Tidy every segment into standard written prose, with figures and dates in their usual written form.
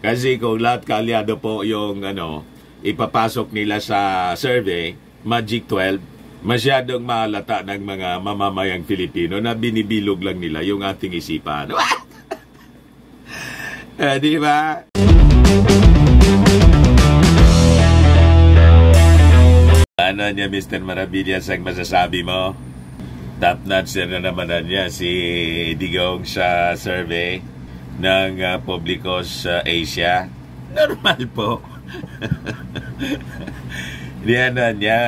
Kasi kung lahat kaalyado po yung ipapasok nila sa survey, Magic 12, masyadong mahalata ng mga mamamayang Filipino na binibilog lang nila yung ating isipan. Di ba? Ano niya, Mr. Maravillas, ang masasabi mo? Top notch na naman niya si Digong sa survey ng Publicos Asia. Normal po. Diyan niya,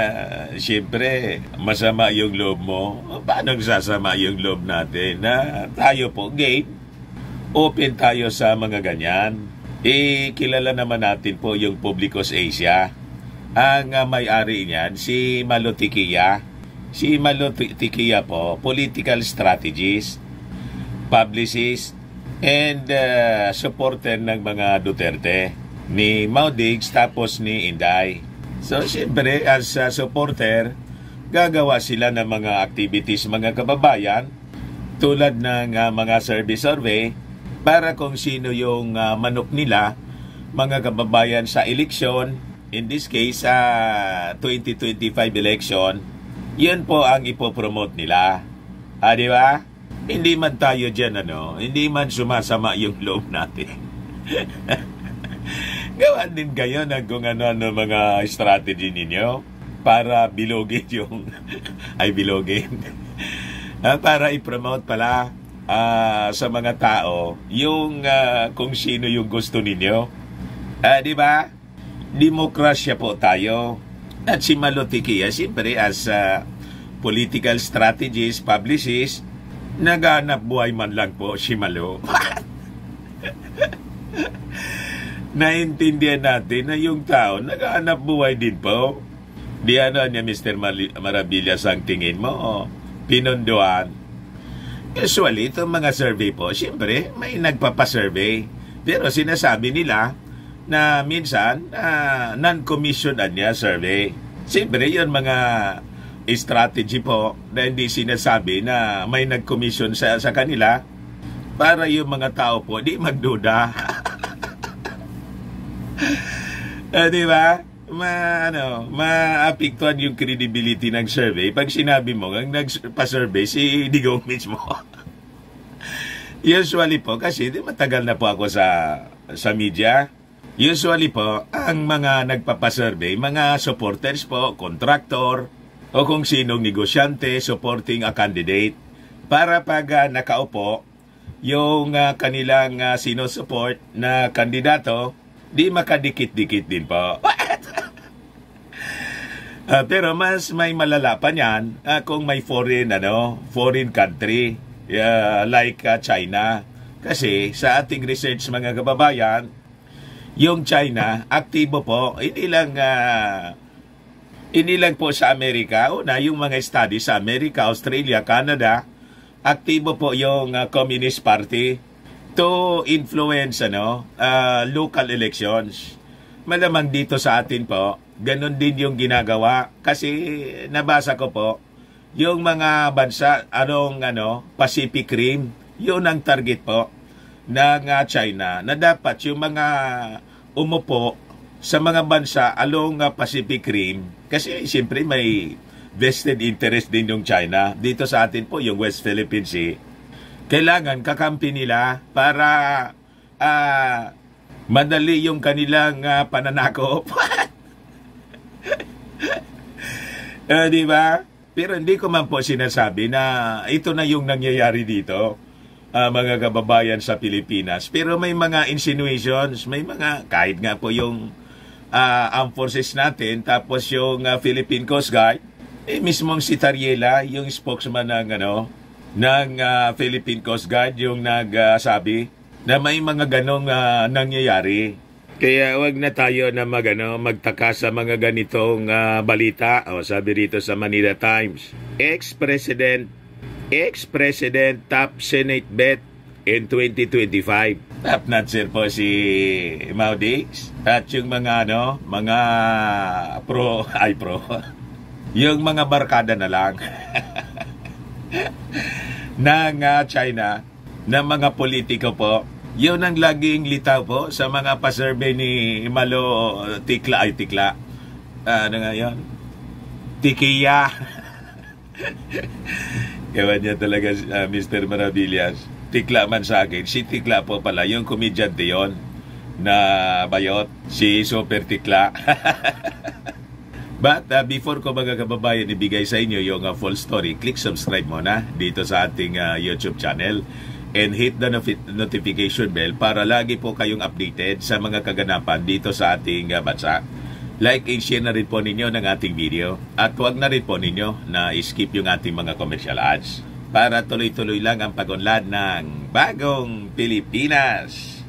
siyempre, masama yung loob mo. Paano sasama yung loob natin na tayo po, game? Open tayo sa mga ganyan. Kilala naman natin po yung Publicos Asia. Ang may-ari niyan, si Malo Tiquia. Si Malo Tiquia po, political strategist, publicist, and supporter ng mga Duterte. Ni Mau Diggs tapos ni Inday. So, siyempre, as supporter, gagawa sila ng mga activities, mga kababayan, tulad ng mga survey, para kung sino yung manok nila, mga kababayan sa eleksyon, in this case, sa 2025 election, yun po ang ipopromote nila. Di ba? Hindi man tayo dyan, hindi man sumasama yung loob natin. Gawan din kayo ng kung ano-ano mga strategy ninyo para bilogin yung bilogin para i-promote pala sa mga tao yung kung sino yung gusto ninyo. Di ba? Demokrasya po tayo. At si Malo Tiquia, siyempre as political strategist, publicist, naghanap buhay man lang po si Malo. Naintindihan natin na yung tao naghahanap buhay din po. Di niya, Mr. Maravillas, ang tingin mo, pinunduan. Usually, itong mga survey po, siyempre, may nagpapasurvey. Pero sinasabi nila na minsan, non-commissioned niya survey. Siyempre, yun mga strategy po na hindi sinasabi na may nag-commission sa kanila para yung mga tao po di magduda. Di ba? Maapektuhan yung credibility ng survey pag sinabi mo ang nagpa-survey si Digong mismo. Usually po, kasi matagal na po ako sa media. Usually po, ang mga nagpapasurvey, mga supporters po, contractor, o kung sinong negosyante supporting a candidate, para pag nakaupo, yung kanilang sinusupport na kandidato, di makadikit-dikit din po. Pero mas may malala pa niyan kung may foreign country like China. Kasi sa ating research, mga kababayan, yung China aktibo po hindi lang po sa Amerika. Una, yung mga study sa Amerika, Australia, Canada, aktibo po yung Communist Party to influence local elections. Malamang dito sa atin po, ganun din yung ginagawa. Kasi nabasa ko po, yung mga bansa, Pacific Rim, yun ang target po ng China, na dapat yung mga umupo sa mga bansa along Pacific Rim, kasi siyempre may vested interest din yung China. Dito sa atin po, yung West Philippine Sea, kailangan kakampi nila para madali yung kanilang pananakop. Di ba? Pero hindi ko man po sinasabi na ito na yung nangyayari dito, mga kababayan sa Pilipinas. Pero may mga insinuations, may mga, kahit nga po yung armed forces natin, tapos yung Philippine Coast Guard, mismong si Tariela, yung spokesman ng Philippine Coast Guard, yung nagsabi na may mga ganong nangyayari. Kaya wag na tayo na magtaka sa mga ganitong balita. Sabi rito sa Manila Times, ex-president top Senate bet in 2025. Top notcher po si Mau Diggs. At yung mga pro, yung mga barkada na lang ng China, na mga politiko po, Yun ang laging litaw po sa mga pasurvey ni Malo Tikla. Ano nga yun? Tikiya. Ewan niya talaga, Mr. Maravillas. Tikla man sa akin. Si Tikla po pala, yung komedyante yon na bayot. Si Super Tikla. But before ko mga kababayan ibigay sa inyo yung full story, click subscribe muna dito sa ating YouTube channel and hit the notification bell para lagi po kayong updated sa mga kaganapan dito sa ating bansa. Like and share na rin po ninyo ng ating video at huwag na rin po ninyo na skip yung ating mga commercial ads para tuloy-tuloy lang ang pag-unlad ng bagong Pilipinas.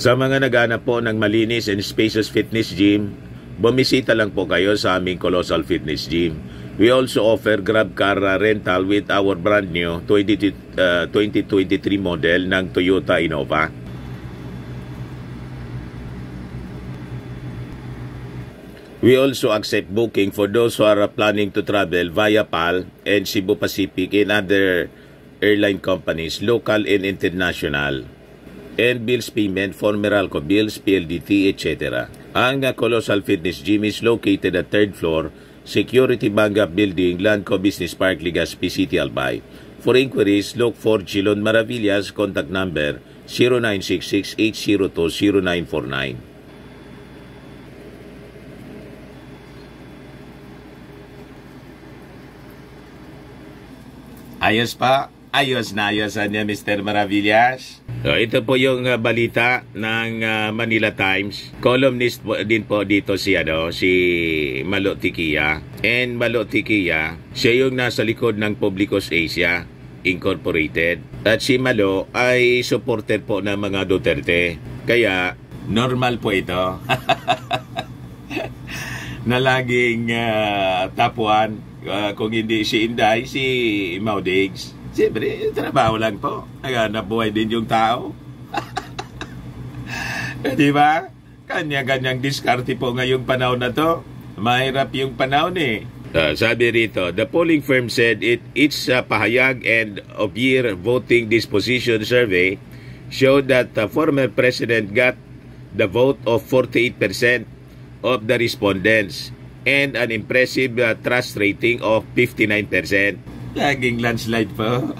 Sa mga naghahanap po ng malinis and spacious fitness gym, bumisita lang po kayo sa aming Colossal Fitness Gym. We also offer grab car rental with our brand new 2023 model ng Toyota Innova. We also accept booking for those who are planning to travel via PAL and Cebu Pacific and other airline companies, local and international. And bills payment for Meralco bills, PLDT, etc. Ang Colossal Fitness Gym is located at 3rd floor, Security Bangap Building, Landco Business Park, Legazpi City, Albay. For inquiries, look for Chilon Maravillas, contact number 0966-802-0949. Ayos pa. Ayos na niya, Mr. Maravillas. So, ito po yung balita ng Manila Times. Columnist din po dito si Malo Tikiya. And Malo Tikiya, siya yung nasa likod ng Publicos Asia Incorporated. At si Malo ay supporter po ng mga Duterte. Kaya, normal po ito. Na laging tapuan. Kung hindi si Inday, si Maudigs. Siyempre, trabaho lang po. Naghanap buhay din yung tao. Di ba? Kanya-kanyang diskarte po ngayong panahon na to. Mahirap yung panahon eh. Sabi rito, the polling firm said its pahayag and of year voting disposition survey showed that the former president got the vote of 48% of the respondents and an impressive trust rating of 59%. Laging landslide po.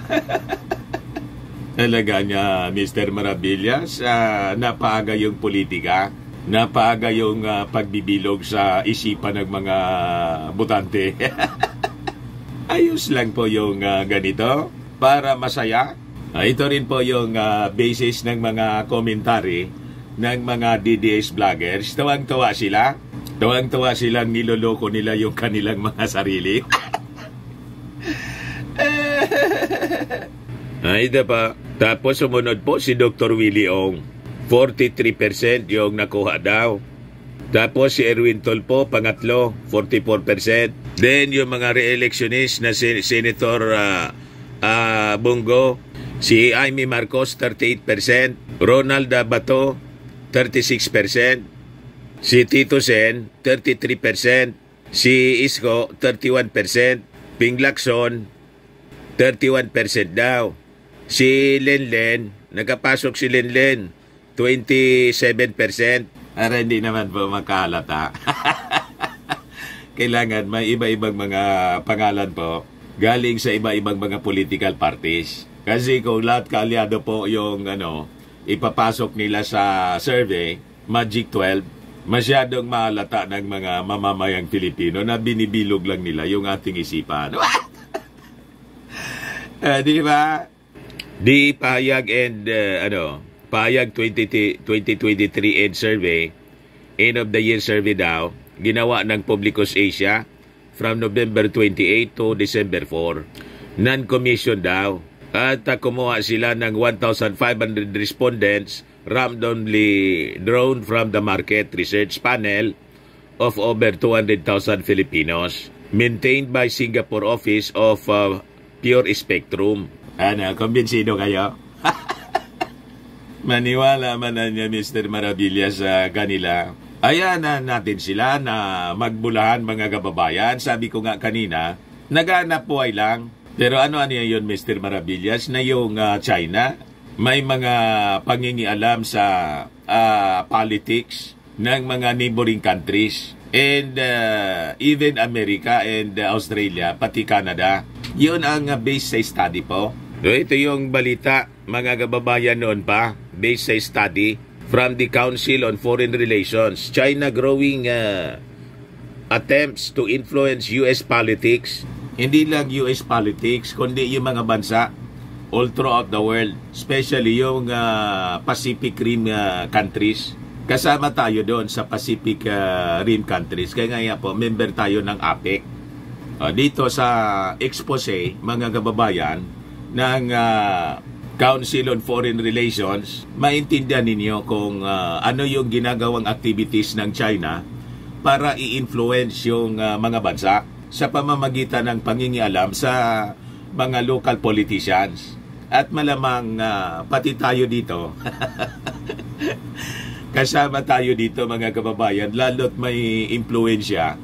Talaga niya, Mr. Maravillas, napaaga yung politika, napaaga yung pagbibilog sa isipan ng mga botante. Ayos lang po yung ganito para masaya. Ito rin po yung basis ng mga komentary ng mga DDS vloggers. Tawang-tawa sila. Tuwang-tuwa silang niloloko nila yung kanilang mga sarili. Ito pa. Tapos sumunod po si Dr. Willie Ong. 43% yung nakuha daw. Tapos si Erwin Tolpo, pangatlo, 44%. Then yung mga re-electionist na Senator Bungo, si Amy Marcos, 38%. Ronald Bato, 36%. Si Tito Sen, 33%. Si Isko, 31%. Ping Lacson, 31% daw. Si Lenlen, nakapasok si Lenlen, 27%. Para hindi naman po makahalata. Kailangan may iba-ibang mga pangalan po galing sa iba-ibang mga political parties. Kasi kung lahat kaalyado po yung ipapasok nila sa survey, Magic 12, masyadong mahalata ng mga mamamayang Pilipino na binibilog lang nila yung ating isipan. Di ba? Di pahayag and pahayag 2023 end survey, end of the year survey daw, ginawa ng Publicos Asia from November 28 to December 4. Non-commission daw. At kumuha sila ng 1,500 respondents randomly drawn from the market research panel of over 200,000 Filipinos, maintained by Singapore Office of Pure Spectrum. Kumbinsido kayo? Maniwala man na niya, Mr. Maravillas, sa kanila. Ayan natin sila na magbulahan, mga kababayan. Sabi ko nga kanina, naghanap buhay lang. Pero ano yun, Mr. Maravillas, na yung China, may mga pangingialam sa politics ng mga neighboring countries. And even America and Australia, pati Canada. Yun ang based sa study po. So, ito yung balita, mga kababayan noon pa, based sa study from the Council on Foreign Relations. China growing attempts to influence US politics. Hindi lang US politics, kundi yung mga bansa all throughout the world, especially yung Pacific Rim countries. Kasama tayo doon sa Pacific Rim countries. Kaya nga po, member tayo ng APEC. Dito sa expose, mga kababayan, ng Council on Foreign Relations, maintindihan ninyo kung ano yung ginagawang activities ng China para i-influence yung mga bansa sa pamamagitan ng pangingialam sa mga local politicians. At malamang pati tayo dito, kasama tayo dito mga kababayan, lalo't may impluensya,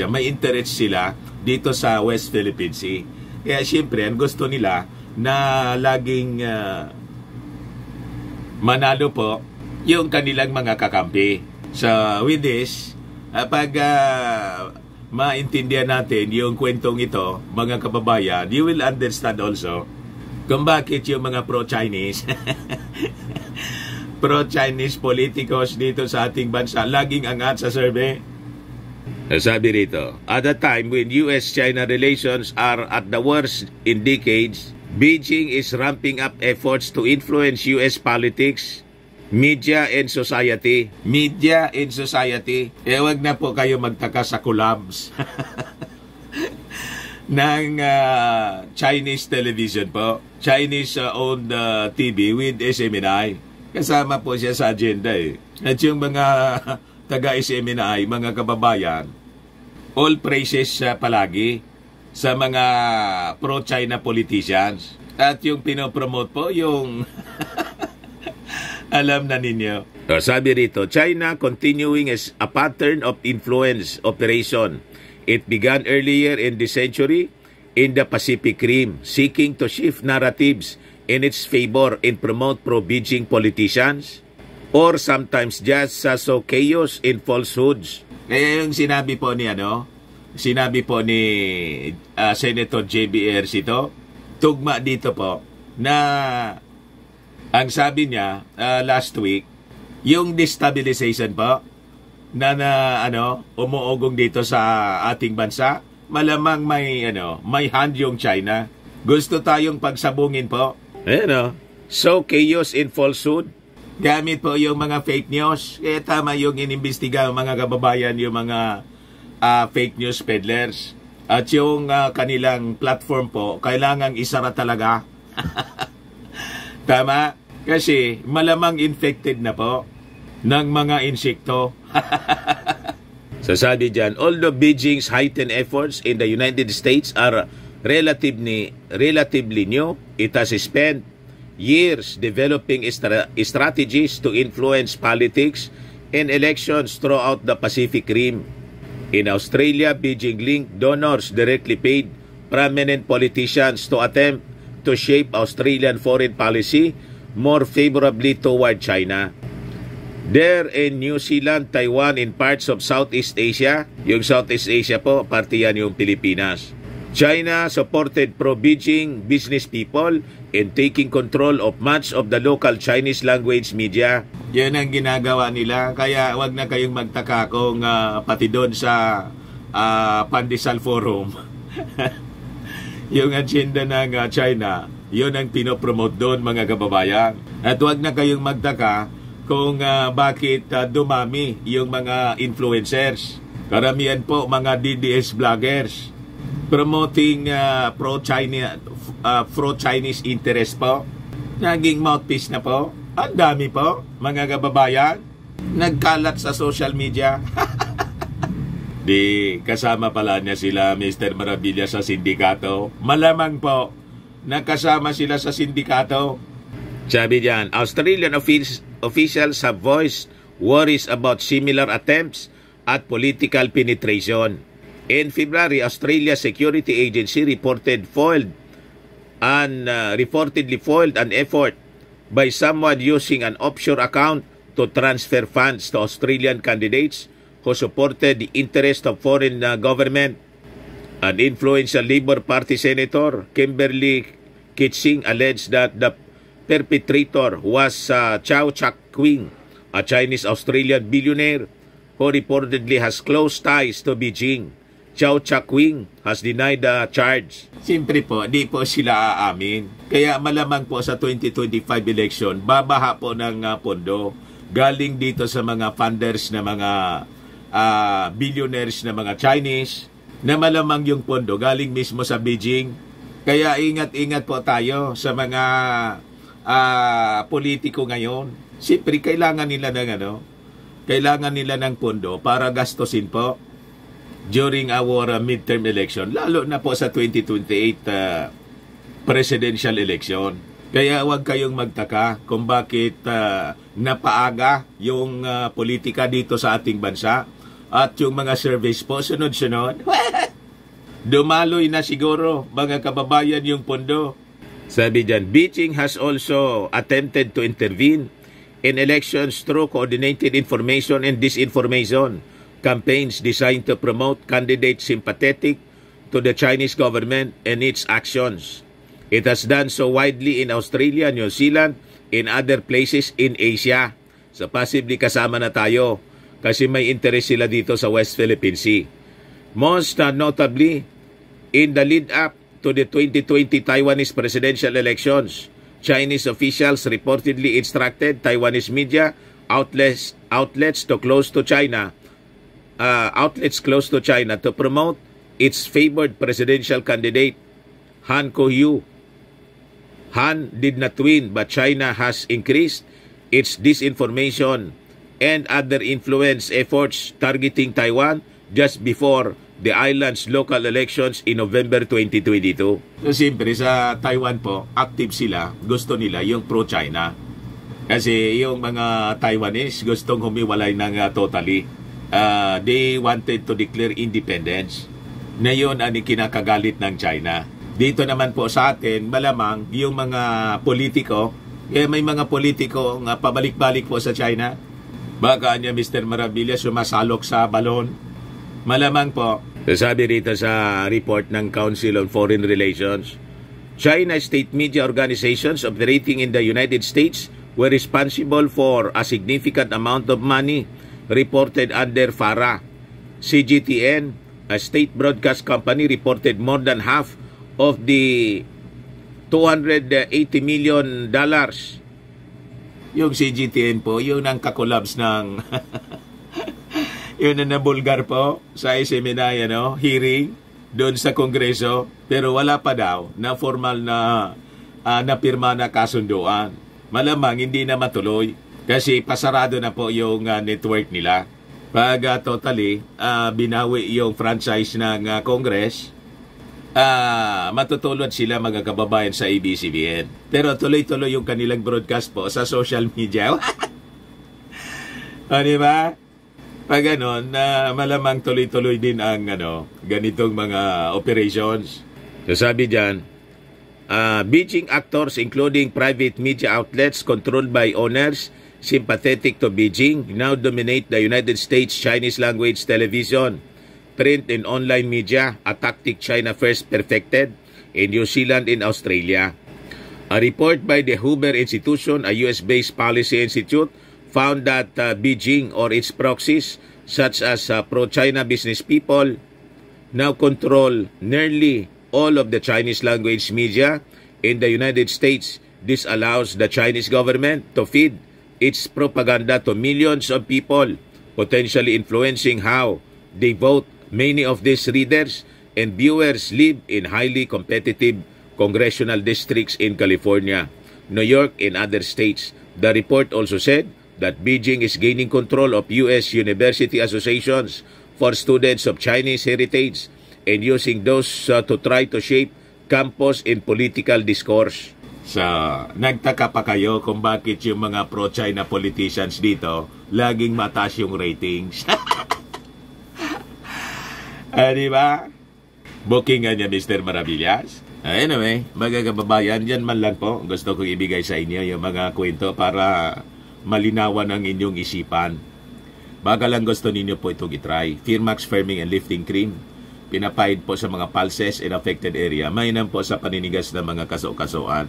may interest sila dito sa West Philippine Sea. Kaya siyempre, ang gusto nila na laging manalo po yung kanilang mga kakampi. So, with this, pag maintindihan natin yung kwentong ito, mga kababayan, you will understand also kung bakit yung mga pro-Chinese pro-Chinese politicos dito sa ating bansa laging angat sa survey. Sabi rito, at a time when US-China relations are at the worst in decades, Beijing is ramping up efforts to influence US politics, media and society. Media and society. Wag na po kayo magtaka sa collabs ng Chinese television po. Chinese owned TV with SMNI. Kasama po siya sa agenda eh. At yung mga taga-SMNI, mga kababayan, all praises palagi sa mga pro-China politicians. At yung pinopromote po, yung alam na ninyo. Sabi rito, China continuing as a pattern of influence operation. It began earlier in the century in the Pacific Rim, seeking to shift narratives in its favor and promote pro-Beijing politicians, or sometimes just sow chaos in falsehoods. Kaya yung sinabi po ni Senator J.B. Ejercito, tugma dito po na ang sabi niya last week, yung destabilization po na umuugong dito sa ating bansa, malamang may hand yung China. Gusto tayong pagsabungin po. So chaos in falsehood. Gamit po yung mga fake news. Kaya tama yung inimbestiga mga kababayan, yung mga fake news peddlers. At yung kanilang platform po, kailangang isara talaga. Tama? Kasi malamang infected na po ng mga insekto. Sasabi dyan, although Beijing's heightened efforts in the United States are relatively new, it has spent years developing strategies to influence politics and elections throughout the Pacific Rim. In Australia, Beijing-linked donors directly paid prominent politicians to attempt to shape Australian foreign policy more favorably toward China. There in New Zealand, Taiwan, and parts of Southeast Asia, yung Southeast Asia po, parte yan yung Pilipinas. China supported pro-Beijing business people in taking control of much of the local Chinese language media. Yan ang ginagawa nila, kaya wag na kayong magtaka kung pati doon sa Pandesal Forum. Yung agenda ng China, yun ang pinopromote doon mga kababayan. At wag na kayong magtaka kung bakit dumami yung mga influencers. Karamihan po mga DDS vloggers promoting pro-Chinese interest po. Naging mouthpiece na po. Ang dami po, mga kababayan. Nagkalat sa social media. Di kasama pala niya sila Mr. Maravilla sa sindikato. Malamang po, nakasama sila sa sindikato. Sabi diyan, Australian officials have voiced worries about similar attempts at political penetration. In February, Australia's security agency reported foiled and reportedly foiled an effort by someone using an offshore account to transfer funds to Australian candidates who supported the interest of foreign government. An influential Labour Party Senator, Kimberly Kitching, alleged that the perpetrator was Chow Chak-Wing, a Chinese-Australian billionaire who reportedly has close ties to Beijing. Chow Chak-Wing has denied the charge. Siyempre po, di po sila aamin. Kaya malamang po sa 2025 election, babaha po ng pondo galing dito sa mga funders na mga billionaires na mga Chinese, na malamang yung pondo galing mismo sa Beijing. Kaya ingat-ingat po tayo sa mga politiko ngayon. Siyempre, kailangan nila ng pondo para gastusin po during our midterm election, lalo na po sa 2028 presidential election. Kaya huwag kayong magtaka kung bakit napaaga yung politika dito sa ating bansa at yung mga service po sunod-sunod. Dumaloy na siguro mga kababayan yung pondo. Sabi dyan, Beijing has also attempted to intervene in elections through coordinated information and disinformation campaigns designed to promote candidates sympathetic to the Chinese government and its actions. It has done so widely in Australia, New Zealand, in other places in Asia. So possibly kasama na tayo kasi may interest sila dito sa West Philippine Sea. Most notably, in the lead-up to the 2020 Taiwanese presidential elections, Chinese officials reportedly instructed Taiwanese media outlets close to China to promote its favored presidential candidate, Han Kuo-yu. Han did not win, but China has increased its disinformation and other influence efforts targeting Taiwan just before the island's local elections in November 2022. So, siyempre, sa Taiwan po, active sila. Gusto nila yung pro-China. Kasi yung mga Taiwanese gustong humiwalay ng totally. They wanted to declare independence. Na yun ang kinakagalit ng China. Dito naman po sa atin, malamang yung mga politiko, may mga politiko nga pabalik-balik po sa China. Baka niya Mr. Maravilla sumasalok sa balon. Malamang po. Sabi rito sa report ng Council on Foreign Relations, China state media organizations operating in the United States were responsible for a significant amount of money reported under FARA. CGTN, a state broadcast company, reported more than half of the $280 million. Yung CGTN po, yun ang kakolabs ng yun ang nabulgar po sa seminar, hearing doon sa Kongreso, pero wala pa daw na formal na napirma na kasunduan. Malamang hindi na matuloy kasi pasarado na po yung network nila. Pag totally binawi yung franchise ng Congress, matutulad sila mga kababayan sa ABS-CBN. Pero tuloy-tuloy yung kanilang broadcast po sa social media. O, diba? Pag ganon, malamang tuloy-tuloy din ang ganitong mga operations. So sabi dyan, Beijing actors including private media outlets controlled by owners sympathetic to Beijing now dominate the United States Chinese language television, print and online media, a tactic China first perfected in New Zealand and Australia. A report by the Hoover Institution, a US-based policy institute, found that Beijing or its proxies, such as pro-China business people, now control nearly all of the Chinese language media in the United States. This allows the Chinese government to feed its propaganda to millions of people, potentially influencing how they vote. Many of these readers and viewers live in highly competitive congressional districts in California, New York, and other states. The report also said that Beijing is gaining control of U.S. university associations for students of Chinese heritage and using those to try to shape campus and political discourse. So, nagtaka pa kayo kung bakit yung mga pro-China politicians dito laging mataas yung ratings. Diba? Booking nga niya Mr. Maravillas. Anyway, mga kababayan, yan man lang po. Gusto kong ibigay sa inyo yung mga kwento para malinawan ang inyong isipan. Baka lang gusto ninyo po itong itry. Firmax Firming and Lifting Cream. Pinapahid po sa mga pulses in affected area. Mainam po sa paninigas ng mga kaso-kasuan.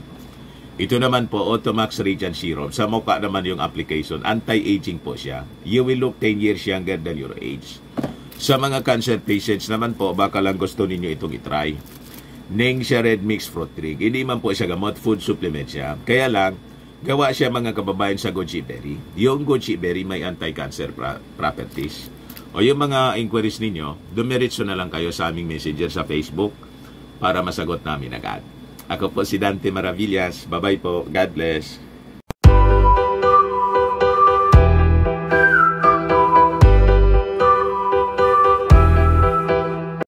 Ito naman po, Automax Radiant Serum. Sa mukha naman yung application. Anti-aging po siya. You will look 10 years younger than your age. Sa mga cancer patients naman po, baka lang gusto ninyo itong itry. Ning siya red mixed fruit drink. Hindi man po siya gamot, food supplement siya. Kaya lang, gawa siya mga kababayan sa goji berry. Yung goji berry may anti-cancer properties. O yung mga inquiries ninyo, dumiretso na lang kayo sa aming messenger sa Facebook para masagot namin agad. Ako po si Dante Maravillas. Bye-bye po. God bless.